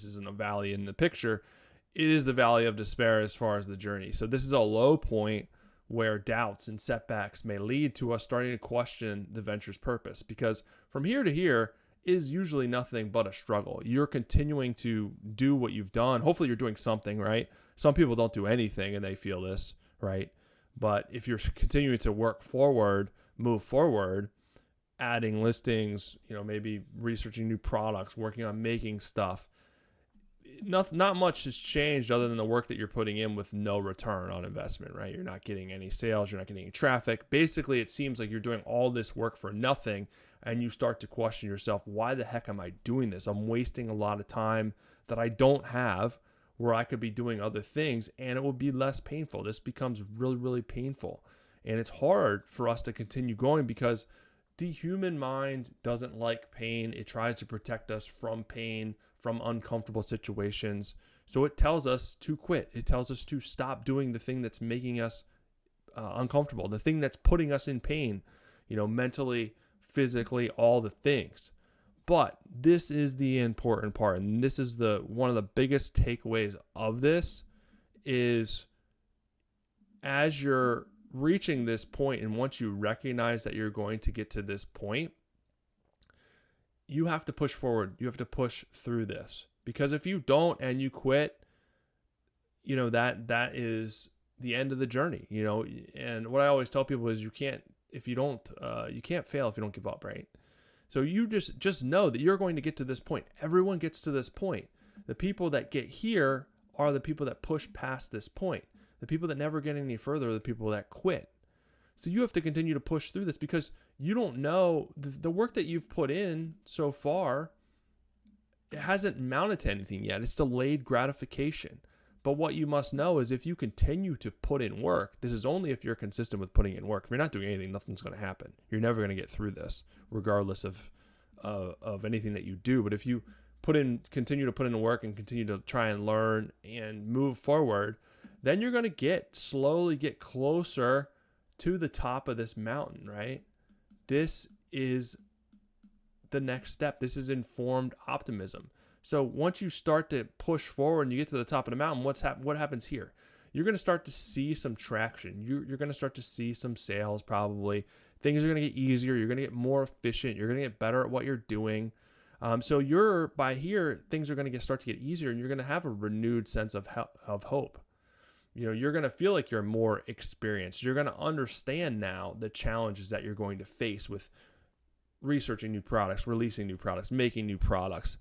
isn't a valley in the picture. It is the valley of despair as far as the journey. So this is a low point where doubts and setbacks may lead to us starting to question the venture's purpose, because from here to here is usually nothing but a struggle. You're continuing to do what you've done. Hopefully you're doing something, right? Some people don't do anything and they feel this, right? But if you're continuing to work forward, move forward, adding listings, maybe researching new products, working on making stuff, not much has changed other than the work that you're putting in with no return on investment, right? You're not getting any sales, you're not getting any traffic. Basically, it seems like you're doing all this work for nothing, and you start to question yourself, why the heck am I doing this? I'm wasting a lot of time that I don't have, where I could be doing other things, and it would be less painful. This becomes really, really painful. And it's hard for us to continue going because the human mind doesn't like pain. It tries to protect us from pain, from uncomfortable situations. So it tells us to quit. It tells us to stop doing the thing that's making us uncomfortable, the thing that's putting us in pain, mentally, physically, all the things. But this is the important part, and this is one of the biggest takeaways of this is, as you're reaching this point, and once you recognize that you're going to get to this point, you have to push forward. You have to push through this, because if you don't and you quit, that is the end of the journey. And what I always tell people is you can't fail if you don't give up, right? So you just know that you're going to get to this point. Everyone gets to this point. The people that get here are the people that push past this point. The people that never get any further are the people that quit. So you have to continue to push through this, because you don't know the work that you've put in so far. It hasn't mounted to anything yet. It's delayed gratification. But what you must know is if you continue to put in work, this is only if you're consistent with putting in work. If you're not doing anything, nothing's going to happen. You're never going to get through this, regardless of anything that you do. But if you continue to put in the work and continue to try and learn and move forward, then you're going to slowly get closer to the top of this mountain, right? This is the next step. This is informed optimism. So once you start to push forward and you get to the top of the mountain, what happens here? You're going to start to see some traction. You're going to start to see some sales probably. Things are going to get easier. You're going to get more efficient. You're going to get better at what you're doing. So by here, things are going to start to get easier, and you're going to have a renewed sense of hope. You're going to feel like you're more experienced. You're going to understand now the challenges that you're going to face with researching new products, releasing new products, making new products.